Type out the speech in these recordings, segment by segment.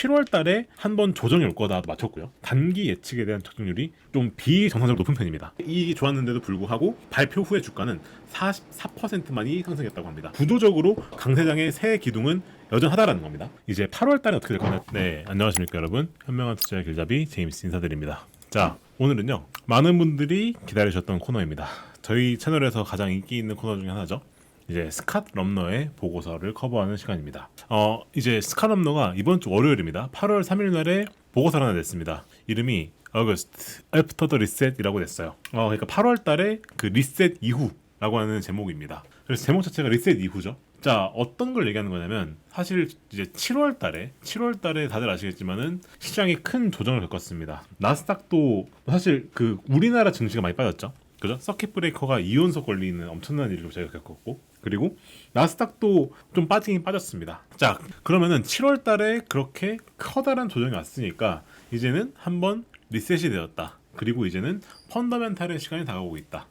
7월 달에 한 번 조정이 올 거다 맞췄고요. 단기 예측에 대한 적중률이 좀 비정상적으로 높은 편입니다. 이익이 좋았는데도 불구하고 발표 후에 주가는 44%만이 상승했다고 합니다. 구조적으로 강세장의 새 기둥은 여전하다라는 겁니다. 이제 8월 달에 어떻게 될 거냐? 네, 안녕하십니까 여러분. 현명한 투자의 길잡이 제임스 인사드립니다. 자, 오늘은요. 많은 분들이 기다리셨던 코너입니다. 저희 채널에서 가장 인기 있는 코너 중에 하나죠. 이제 스캇 럼너의 보고서를 커버하는 시간입니다. 이제 스캇 럼너가 이번 주 월요일입니다. 8월 3일 날에 보고서를 하나 냈습니다. 이름이 August After the Reset이라고 냈어요. 그러니까 8월 달에 그 리셋 이후라고 하는 제목입니다. 그래서 제목 자체가 리셋 이후죠. 자, 어떤 걸 얘기하는 거냐면 사실 이제 7월 달에 다들 아시겠지만은 시장이 큰 조정을 겪었습니다. 나스닥도 사실 그 우리나라 증시가 많이 빠졌죠. 그죠? 서킷 브레이커가 2연속 걸리는 엄청난 일을 저희가 겪었고, 그리고 나스닥도 좀 빠지긴 빠졌습니다. 자, 그러면은 7월 달에 그렇게 커다란 조정이 왔으니까 이제는 한번 리셋이 되었다. 그리고 이제는 펀더멘탈의 시간이 다가오고 있다.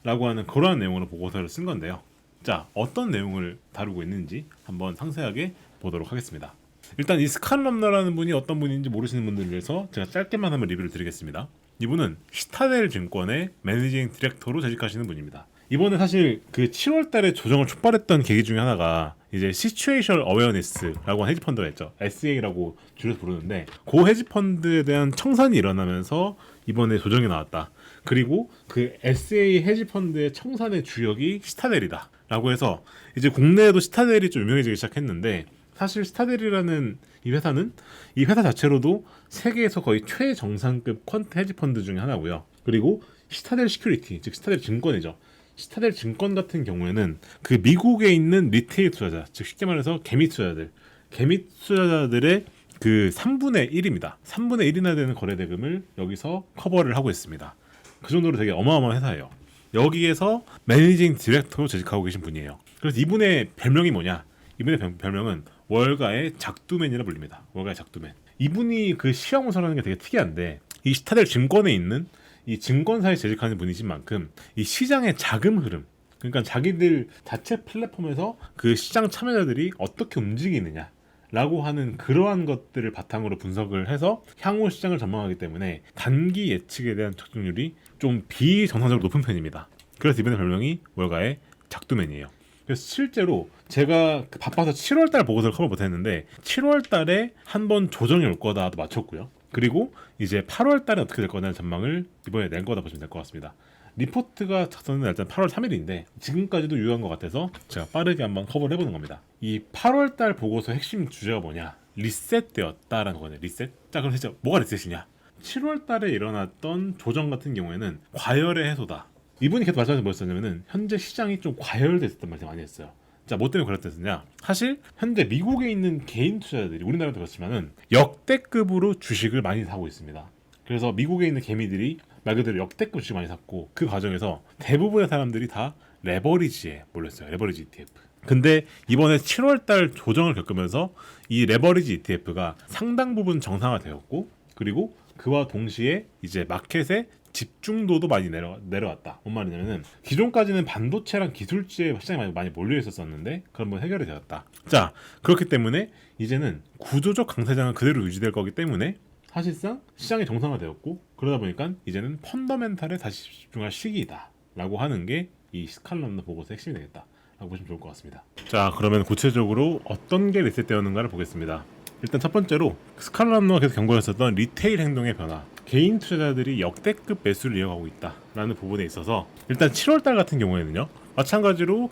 라고 하는 그러한 내용으로 보고서를 쓴 건데요. 자, 어떤 내용을 다루고 있는지 한번 상세하게 보도록 하겠습니다. 일단 이 스캇 럼너라는 분이 어떤 분인지 모르시는 분들을 위해서 제가 짧게만 한번 리뷰를 드리겠습니다. 이분은 시타델 증권의 매니징 디렉터로 재직하시는 분입니다. 이번에 사실 그 7월 달에 조정을 촉발했던 계기 중에 하나가 이제 시츄에이션 어웨어니스라고 하는 헤지펀드가 있죠. SA라고 줄여서 부르는데 그 헤지펀드에 대한 청산이 일어나면서 이번에 조정이 나왔다. 그리고 그 SA 헤지펀드의 청산의 주역이 시타델이다 라고 해서 이제 국내에도 시타델이 좀 유명해지기 시작했는데, 사실 시타델이라는 이 회사는 이 회사 자체로도 세계에서 거의 최정상급 퀀트 헤지펀드 중에 하나고요. 그리고 시타델 시큐리티, 즉 시타델 증권이죠. 시타델 증권 같은 경우에는 그 미국에 있는 리테일 투자자, 즉 쉽게 말해서 개미 투자자들의 그 3분의 1입니다. 3분의 1이나 되는 거래 대금을 여기서 커버를 하고 있습니다. 그 정도로 되게 어마어마한 회사예요. 여기에서 매니징 디렉터로 재직하고 계신 분이에요. 그래서 이분의 별명이 뭐냐? 이분의 별명은 월가의 작두맨이라 불립니다. 월가의 작두맨. 이분이 그 시험을 하는 게 되게 특이한데, 이 시타델 증권에 있는 이 증권사에 재직하는 분이신 만큼 이 시장의 자금 흐름, 그러니까 자기들 자체 플랫폼에서 그 시장 참여자들이 어떻게 움직이느냐 라고 하는 그러한 것들을 바탕으로 분석을 해서 향후 시장을 전망하기 때문에 단기 예측에 대한 적중률이 좀 비정상적으로 높은 편입니다. 그래서 이번에 별명이 월가의 작두맨이에요. 그래서 실제로 제가 바빠서 7월달 보고서를 커버 못했는데 7월달에 한번 조정이 올 거다도 맞췄고요. 그리고 이제 8월달에 어떻게 될 거냐는 전망을 이번에 낸 거다 보시면 될 것 같습니다. 리포트가 작성된 일단 8월 3일인데 지금까지도 유효한 것 같아서 제가 빠르게 한번 커버를 해보는 겁니다. 이 8월달 보고서 핵심 주제가 뭐냐? 리셋되었다라는 거거든요. 리셋? 자, 그럼 진짜 뭐가 리셋이냐? 7월달에 일어났던 조정 같은 경우에는 과열의 해소다. 이분이 계속 말씀하신 뭐였었냐면은 현재 시장이 좀 과열돼 있었단 말씀 많이 했어요. 자, 뭐 때문에 그랬겠느냐? 사실 현재 미국에 있는 개인 투자자들이 우리나라도 그렇지만은 역대급으로 주식을 많이 사고 있습니다. 그래서 미국에 있는 개미들이 말 그대로 역대급 주식 많이 샀고, 그 과정에서 대부분의 사람들이 다 레버리지에 몰렸어요. 레버리지 ETF. 근데 이번에 7월달 조정을 겪으면서 이 레버리지 ETF가 상당 부분 정상화되었고, 그리고 그와 동시에 이제 마켓의 집중도도 많이 내려왔다. 뭔 말이냐면은 기존까지는 반도체랑 기술주에 시장이 많이 몰려 있었었는데 그런 건 해결이 되었다. 자, 그렇기 때문에 이제는 구조적 강세장은 그대로 유지될 거기 때문에 사실상 시장이 정상화되었고, 그러다 보니까 이제는 펀더멘탈에 다시 집중할 시기이다 라고 하는 게 이 스캇 럼너 보고서의 핵심이 되겠다 라고 보시면 좋을 것 같습니다. 자, 그러면 구체적으로 어떤 게 리셋되었는가를 보겠습니다. 일단 첫 번째로 스캇 럼너가 계속 경고했었던 리테일 행동의 변화, 개인 투자자들이 역대급 매수를 이어가고 있다라는 부분에 있어서 일단 7월달 같은 경우에는요, 마찬가지로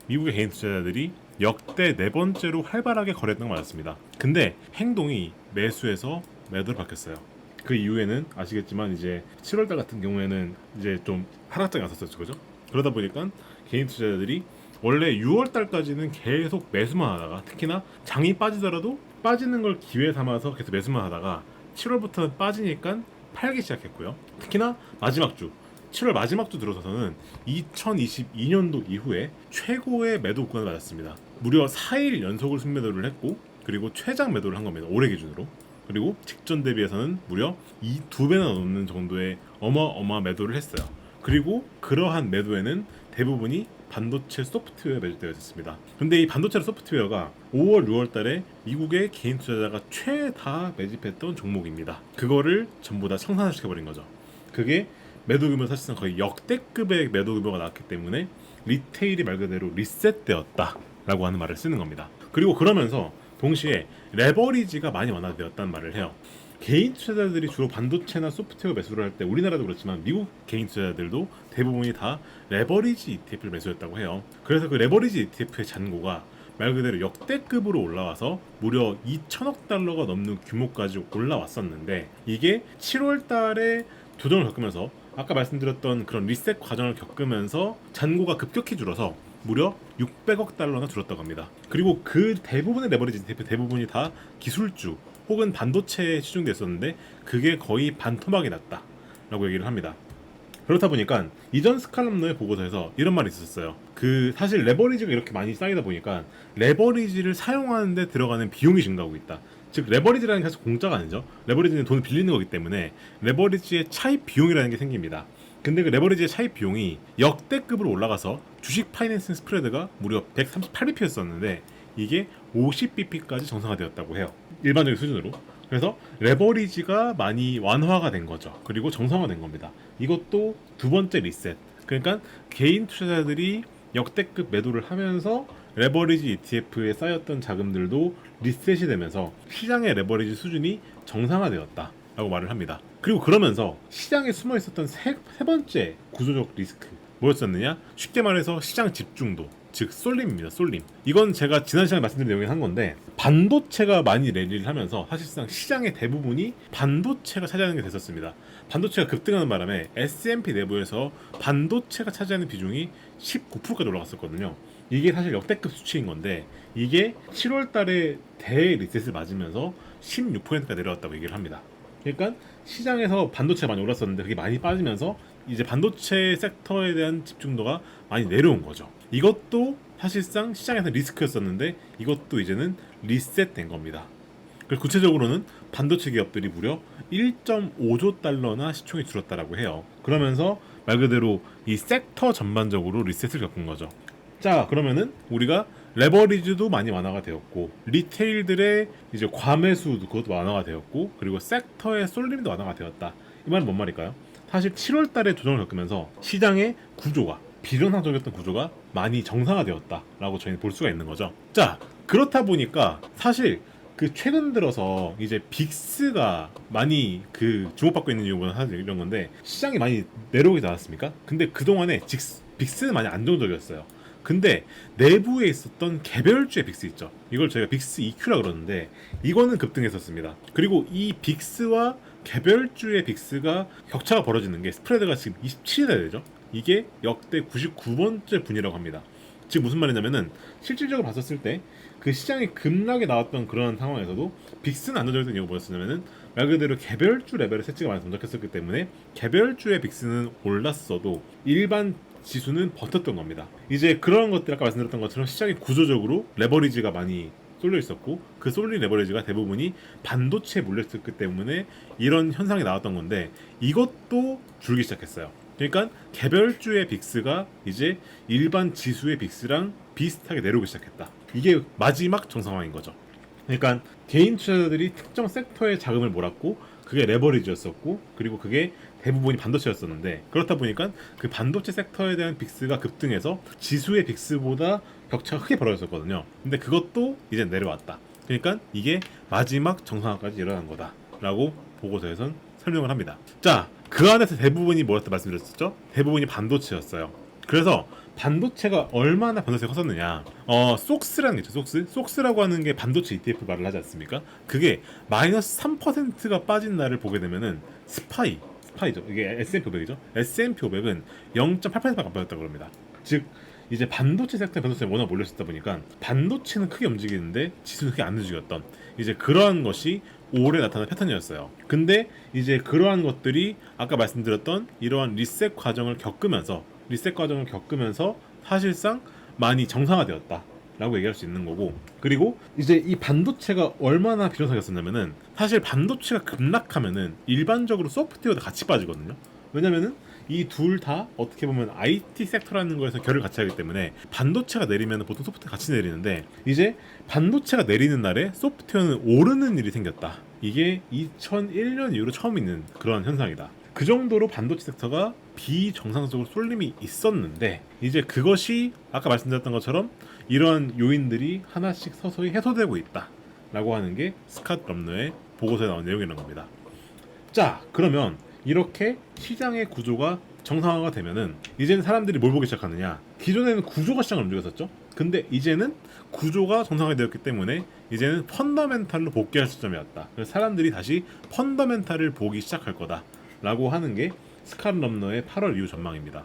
미국의 개인 투자자들이 역대 네 번째로 활발하게 거래했던 거 맞았습니다. 근데 행동이 매수에서 매도로 바뀌었어요. 그 이후에는 아시겠지만 이제 7월달 같은 경우에는 이제 좀 하락장이 왔었죠, 그죠? 그러다 보니까 개인 투자자들이 원래 6월달까지는 계속 매수만 하다가, 특히나 장이 빠지더라도 빠지는 걸 기회 삼아서 계속 매수만 하다가 7월부터는 빠지니까 팔기 시작했고요. 특히나 마지막 주 7월 마지막 주 들어서서는 2022년도 이후에 최고의 매도 구간을 맞았습니다. 무려 4일 연속을 순매도를 했고, 그리고 최장 매도를 한 겁니다. 올해 기준으로. 그리고 직전 대비해서는 무려 2배나 넘는 정도의 어마어마한 매도를 했어요. 그리고 그러한 매도에는 대부분이 반도체 소프트웨어 매집되어 있었습니다. 근데 이 반도체 소프트웨어가 5월, 6월 달에 미국의 개인 투자자가 최다 매집했던 종목입니다. 그거를 전부 다 청산시켜버린 거죠. 그게 매도 규모 사실상 거의 역대급의 매도 규모가 나왔기 때문에 리테일이 말 그대로 리셋되었다라고 하는 말을 쓰는 겁니다. 그리고 그러면서 동시에 레버리지가 많이 완화되었다는 말을 해요. 개인 투자자들이 주로 반도체나 소프트웨어 매수를 할 때 우리나라도 그렇지만 미국 개인 투자자들도 대부분이 다 레버리지 ETF를 매수했다고 해요. 그래서 그 레버리지 ETF의 잔고가 말 그대로 역대급으로 올라와서 무려 2천억 달러가 넘는 규모까지 올라왔었는데 이게 7월 달에 조정을 겪으면서 아까 말씀드렸던 그런 리셋 과정을 겪으면서 잔고가 급격히 줄어서 무려 600억 달러나 줄었다고 합니다. 그리고 그 대부분의 레버리지 ETF 대부분이 다 기술주 혹은 반도체에 치중돼 있었는데 그게 거의 반토막이 났다라고 얘기를 합니다. 그렇다 보니까 이전 스칼럼노의 보고서에서 이런 말이 있었어요. 그 사실 레버리지가 이렇게 많이 쌓이다 보니까 레버리지를 사용하는데 들어가는 비용이 증가하고 있다. 즉 레버리지라는 게 사실 공짜가 아니죠. 레버리지는 돈을 빌리는 거기 때문에 레버리지의 차입 비용이라는 게 생깁니다. 근데 그 레버리지의 차입 비용이 역대급으로 올라가서 주식 파이낸싱 스프레드가 무려 138bp였었는데 이게 50bp까지 정상화되었다고 해요. 일반적인 수준으로. 그래서 레버리지가 많이 완화가 된 거죠. 그리고 정상화된 겁니다. 이것도 두 번째 리셋. 그러니까 개인 투자자들이 역대급 매도를 하면서 레버리지 ETF에 쌓였던 자금들도 리셋이 되면서 시장의 레버리지 수준이 정상화되었다라고 말을 합니다. 그리고 그러면서 시장에 숨어 있었던 세 번째 구조적 리스크 뭐였었느냐? 쉽게 말해서 시장 집중도, 즉 쏠림입니다. 쏠림. 이건 제가 지난 시간에 말씀드린 내용이 한 건데 반도체가 많이 랠리를 하면서 사실상 시장의 대부분이 반도체가 차지하는 게 됐었습니다. 반도체가 급등하는 바람에 S&P 내부에서 반도체가 차지하는 비중이 19%까지 올라갔었거든요. 이게 사실 역대급 수치인 건데 이게 7월 달에 대리셋을 맞으면서 16%가 내려왔다고 얘기를 합니다. 그러니까 시장에서 반도체가 많이 올랐었는데 그게 많이 빠지면서 이제 반도체 섹터에 대한 집중도가 많이 내려온 거죠. 이것도 사실상 시장에서 리스크였었는데 이것도 이제는 리셋된 겁니다. 그리고 구체적으로는 반도체 기업들이 무려 1.5조 달러나 시총이 줄었다라고 해요. 그러면서 말 그대로 이 섹터 전반적으로 리셋을 겪은 거죠. 자, 그러면은 우리가 레버리지도 많이 완화가 되었고 리테일들의 이제 과매수도 그것도 완화가 되었고 그리고 섹터의 쏠림도 완화가 되었다. 이 말은 뭔 말일까요? 사실 7월 달에 조정을 겪으면서 시장의 구조가 비정상적이었던 구조가 많이 정상화되었다라고 저희는 볼 수가 있는 거죠. 자, 그렇다 보니까 사실 그 최근 들어서 이제 빅스가 많이 그 주목받고 있는 이유는 사실 이런 건데 시장이 많이 내려오지 않았습니까? 근데 그동안에 빅스는 많이 안정적이었어요. 근데 내부에 있었던 개별주의 빅스 있죠. 이걸 저희가 빅스 EQ라 그러는데 이거는 급등했었습니다. 그리고 이 빅스와 개별주의 빅스가 격차가 벌어지는 게 스프레드가 지금 27이나 되죠. 이게 역대 99번째 분이라고 합니다. 즉 무슨 말이냐면은 실질적으로 봤었을 때 그 시장이 급락에 나왔던 그런 상황에서도 빅스는 안정적인 이유가 뭐였었냐면은 말 그대로 개별주 레벨의 세치가 많이 동작했었기 때문에 개별주의 빅스는 올랐어도 일반 지수는 버텼던 겁니다. 이제 그런 것들 아까 말씀드렸던 것처럼 시장이 구조적으로 레버리지가 많이 쏠려 있었고 그 쏠린 레버리지가 대부분이 반도체에 몰렸었기 때문에 이런 현상이 나왔던 건데 이것도 줄기 시작했어요. 그러니까 개별주의 빅스가 이제 일반 지수의 빅스랑 비슷하게 내려오기 시작했다. 이게 마지막 정상화인 거죠. 그러니까 개인 투자자들이 특정 섹터에 자금을 몰았고 그게 레버리지였었고 그리고 그게 대부분이 반도체였었는데 그렇다 보니까 그 반도체 섹터에 대한 빅스가 급등해서 지수의 빅스보다 격차가 크게 벌어졌었거든요. 근데 그것도 이제 내려왔다. 그러니까 이게 마지막 정상화까지 일어난 거다라고 보고서에선 설명을 합니다. 자, 그 안에서 대부분이 뭐였다 말씀드렸었죠? 대부분이 반도체였어요. 그래서 반도체가 얼마나 반도체가 컸었느냐? 속스라는 게 있죠. 속스라고 하는 게 반도체 ETF 말을 하지 않습니까? 그게 마이너스 3%가 빠진 날을 보게 되면은 스파이죠. 이게 S&P 500이죠. S&P 500은 0.8%가 빠졌다고 합니다. 즉 이제 반도체 섹터에 반도체에 워낙 몰렸었다 보니까 반도체는 크게 움직이는데 지수는 크게 안 움직였던 이제 그러한 것이 올해 나타난 패턴이었어요. 근데 이제 그러한 것들이 아까 말씀드렸던 이러한 리셋 과정을 겪으면서 사실상 많이 정상화되었다라고 얘기할 수 있는 거고 그리고 이제 이 반도체가 얼마나 비정상이었었냐면은 사실 반도체가 급락하면은 일반적으로 소프트웨어도 같이 빠지거든요. 왜냐면은 이 둘 다 어떻게 보면 IT 섹터라는 거에서 결을 같이 하기 때문에 반도체가 내리면 보통 소프트웨어 같이 내리는데 이제 반도체가 내리는 날에 소프트웨어는 오르는 일이 생겼다. 이게 2001년 이후로 처음 있는 그런 현상이다. 그 정도로 반도체 섹터가 비정상적으로 쏠림이 있었는데 이제 그것이 아까 말씀드렸던 것처럼 이런 요인들이 하나씩 서서히 해소되고 있다 라고 하는 게 스캇 럼너의 보고서에 나온 내용이라는 겁니다. 자, 그러면 이렇게 시장의 구조가 정상화가 되면은 이제는 사람들이 뭘 보기 시작하느냐. 기존에는 구조가 시장을 움직였었죠. 근데 이제는 구조가 정상화가 되었기 때문에 이제는 펀더멘탈로 복귀할 시점이었다. 그래서 사람들이 다시 펀더멘탈을 보기 시작할 거다 라고 하는 게 스캇 럼너의 8월 이후 전망입니다.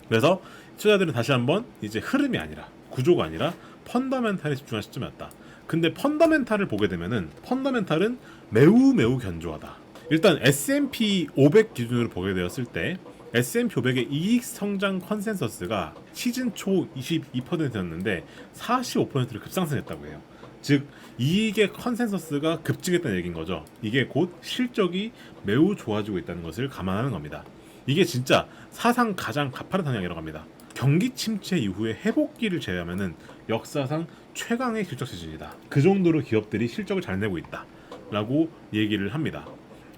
그래서 투자자들은 다시 한번 이제 흐름이 아니라 구조가 아니라 펀더멘탈에 집중할 시점이었다. 근데 펀더멘탈을 보게 되면은 펀더멘탈은 매우 견조하다. 일단 S&P 500 기준으로 보게 되었을 때 S&P 500의 이익 성장 컨센서스가 시즌 초 22%였는데 45%를 급상승했다고 해요. 즉 이익의 컨센서스가 급증했다는 얘기인 거죠. 이게 곧 실적이 매우 좋아지고 있다는 것을 감안하는 겁니다. 이게 진짜 사상 가장 가파른 상향이라고 합니다. 경기 침체 이후에 회복기를 제외하면은 역사상 최강의 실적 시즌이다. 그 정도로 기업들이 실적을 잘 내고 있다라고 얘기를 합니다.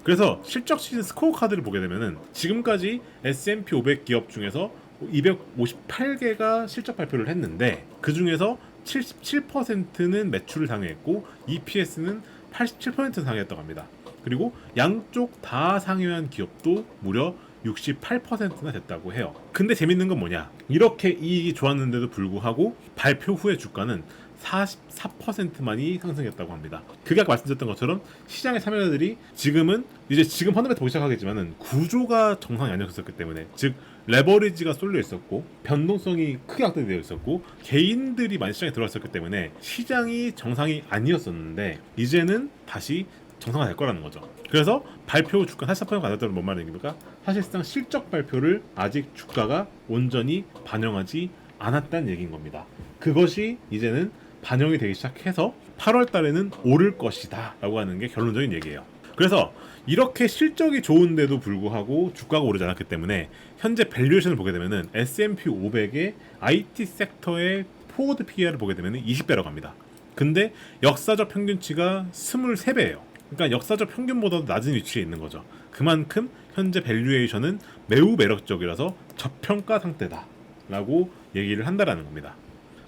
그래서 실적 시즌 스코어 카드를 보게 되면은 지금까지 S&P 500 기업 중에서 258개가 실적 발표를 했는데 그 중에서 77%는 매출을 상회했고 EPS는 87% 상회했다고 합니다. 그리고 양쪽 다 상회한 기업도 무려 68%나 됐다고 해요. 근데 재밌는 건 뭐냐? 이렇게 이익이 좋았는데도 불구하고 발표 후에 주가는 44%만이 상승했다고 합니다. 그게 아까 말씀드렸던 것처럼 시장의 참여자들이 지금 펀더멘탈 보기 시작하겠지만은 구조가 정상이 아니었었기 때문에 즉 레버리지가 쏠려 있었고 변동성이 크게 확대되어 있었고 개인들이 많이 시장에 들어왔었기 때문에 시장이 정상이 아니었었는데 이제는 다시 정상화 될 거라는 거죠. 그래서 발표 주가 44%가 안 됐다는 뭔 말입니까? 사실상 실적 발표를 아직 주가가 온전히 반영하지 않았다는 얘기인 겁니다. 그것이 이제는 반영이 되기 시작해서 8월 달에는 오를 것이다 라고 하는 게 결론적인 얘기예요. 그래서 이렇게 실적이 좋은데도 불구하고 주가가 오르지 않았기 때문에 현재 밸류에이션을 보게 되면은 S&P 500의 IT 섹터의 포워드 PER을 보게 되면은 20배라고 합니다. 근데 역사적 평균치가 23배예요. 그러니까 역사적 평균보다도 낮은 위치에 있는 거죠. 그만큼 현재 밸류에이션은 매우 매력적이라서 저평가 상태다 라고 얘기를 한다라는 겁니다.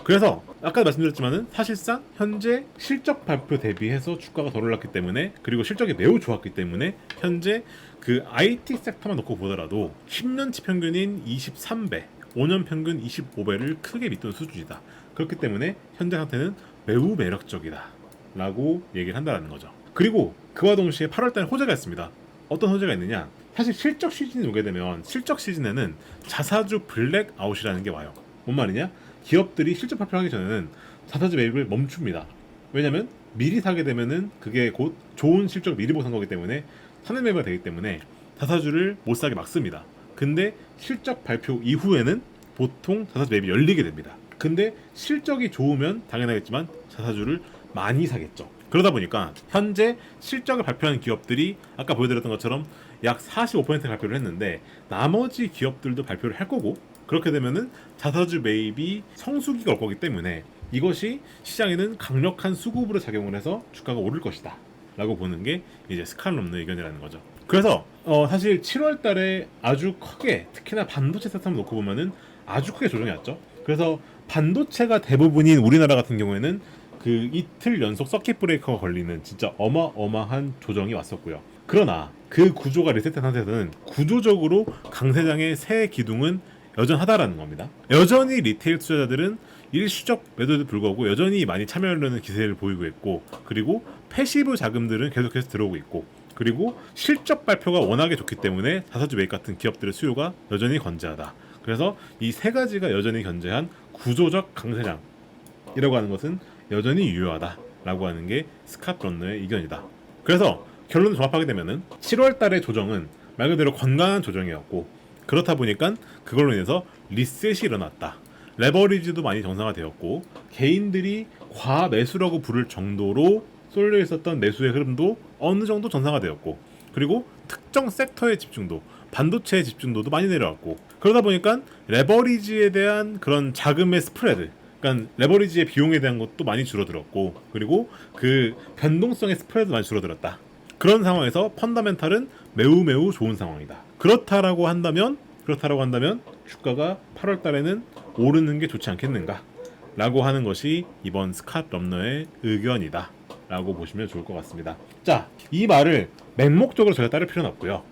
그래서 아까 말씀드렸지만은 사실상 현재 실적 발표 대비해서 주가가 덜 올랐기 때문에 그리고 실적이 매우 좋았기 때문에 현재 그 IT 섹터만 놓고 보더라도 10년치 평균인 23배, 5년 평균 25배를 크게 밑도는 수준이다. 그렇기 때문에 현재 상태는 매우 매력적이다 라고 얘기를 한다는 거죠. 그리고 그와 동시에 8월달에 호재가 있습니다. 어떤 호재가 있느냐? 사실 실적 시즌이 오게 되면 실적 시즌에는 자사주 블랙아웃이라는 게 와요. 뭔 말이냐? 기업들이 실적 발표하기 전에는 자사주 매입을 멈춥니다. 왜냐면 미리 사게 되면은 그게 곧 좋은 실적 미리 보고 산 거기 때문에 사내 매매가 되기 때문에 자사주를 못 사게 막습니다. 근데 실적 발표 이후에는 보통 자사주 매입이 열리게 됩니다. 근데 실적이 좋으면 당연하겠지만 자사주를 많이 사겠죠. 그러다 보니까 현재 실적을 발표하는 기업들이 아까 보여드렸던 것처럼 약 45% 발표를 했는데 나머지 기업들도 발표를 할 거고 그렇게 되면은 자사주 매입이 성수기가 올 거기 때문에 이것이 시장에는 강력한 수급으로 작용을 해서 주가가 오를 것이다 라고 보는 게 이제 스캇 럼너의 의견이라는 거죠. 그래서 사실 7월 달에 아주 크게 특히나 반도체 섹터만 놓고 보면은 아주 크게 조정이 왔죠. 그래서 반도체가 대부분인 우리나라 같은 경우에는 그 이틀 연속 서킷 브레이커가 걸리는 진짜 어마어마한 조정이 왔었고요. 그러나 그 구조가 리셋된 상태에서는 구조적으로 강세장의 새 기둥은 여전하다라는 겁니다. 여전히 리테일 투자자들은 일시적 매도에도 불구하고 여전히 많이 참여하려는 기세를 보이고 있고 그리고 패시브 자금들은 계속해서 들어오고 있고 그리고 실적 발표가 워낙에 좋기 때문에 자사주 매입 같은 기업들의 수요가 여전히 건재하다. 그래서 이 세 가지가 여전히 견재한 구조적 강세장이라고 하는 것은 여전히 유효하다라고 하는 게 스캇 럼너의 의견이다. 그래서 결론을 종합하게 되면은 7월 달의 조정은 말 그대로 건강한 조정이었고 그렇다 보니까 그걸로 인해서 리셋이 일어났다. 레버리지도 많이 정상화되었고 개인들이 과매수라고 부를 정도로 쏠려 있었던 매수의 흐름도 어느 정도 정상화되었고 그리고 특정 섹터의 집중도 반도체 집중도도 많이 내려왔고, 그러다 보니까 레버리지에 대한 그런 자금의 스프레드, 그러니까 레버리지의 비용에 대한 것도 많이 줄어들었고, 그리고 그 변동성의 스프레드도 많이 줄어들었다. 그런 상황에서 펀더멘탈은 매우 매우 좋은 상황이다. 그렇다라고 한다면 주가가 8월 달에는 오르는 게 좋지 않겠는가? 라고 하는 것이 이번 스캇 럼너의 의견이다. 라고 보시면 좋을 것 같습니다. 자, 이 말을 맹목적으로 저희가 따를 필요는 없고요.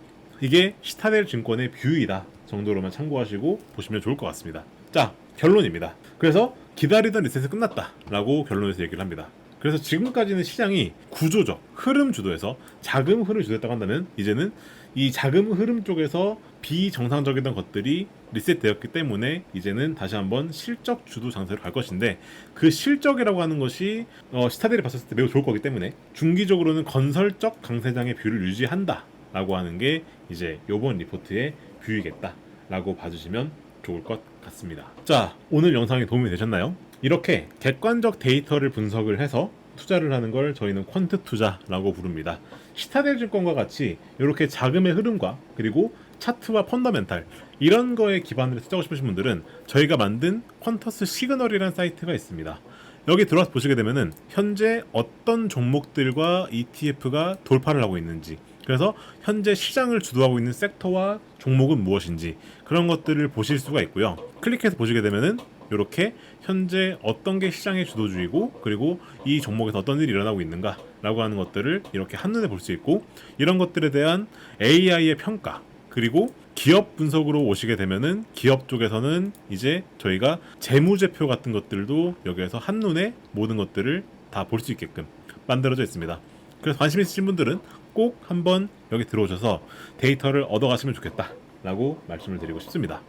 이게 시타델 증권의 뷰이다 정도로만 참고하시고 보시면 좋을 것 같습니다. 자, 결론입니다. 그래서 기다리던 리셋이 끝났다 라고 결론에서 얘기를 합니다. 그래서 지금까지는 시장이 구조적 흐름 주도에서 자금 흐름 주도했다고 한다면, 이제는 이 자금 흐름 쪽에서 비정상적이던 것들이 리셋되었기 때문에 이제는 다시 한번 실적 주도 장세로 갈 것인데, 그 실적이라고 하는 것이 시타델이 봤을 때 매우 좋을 거기 때문에 중기적으로는 건설적 강세장의 뷰를 유지한다 라고 하는 게 이제 요번 리포트의 뷰이겠다 라고 봐주시면 좋을 것 같습니다. 자, 오늘 영상이 도움이 되셨나요? 이렇게 객관적 데이터를 분석을 해서 투자를 하는 걸 저희는 퀀트 투자라고 부릅니다. 시타델 증권과 같이 이렇게 자금의 흐름과 그리고 차트와 펀더멘탈 이런 거에 기반으로 투자하고 싶으신 분들은 저희가 만든 퀀터스 시그널이라는 사이트가 있습니다. 여기 들어와서 보시게 되면은 현재 어떤 종목들과 ETF가 돌파를 하고 있는지, 그래서 현재 시장을 주도하고 있는 섹터와 종목은 무엇인지 그런 것들을 보실 수가 있고요. 클릭해서 보시게 되면은 이렇게 현재 어떤 게 시장의 주도주의고, 그리고 이 종목에서 어떤 일이 일어나고 있는가 라고 하는 것들을 이렇게 한눈에 볼 수 있고, 이런 것들에 대한 AI의 평가, 그리고 기업 분석으로 오시게 되면은 기업 쪽에서는 이제 저희가 재무제표 같은 것들도 여기에서 한눈에 모든 것들을 다 볼 수 있게끔 만들어져 있습니다. 그래서 관심 있으신 분들은 꼭 한번 여기 들어오셔서 데이터를 얻어가시면 좋겠다 라고 말씀을 드리고 싶습니다.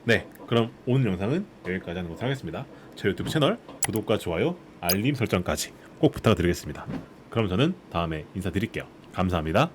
네, 그럼 오늘 영상은 여기까지 하는 것으로 하겠습니다. 저희 유튜브 채널 구독과 좋아요, 알림 설정까지 꼭 부탁드리겠습니다. 그럼 저는 다음에 인사드릴게요. 감사합니다.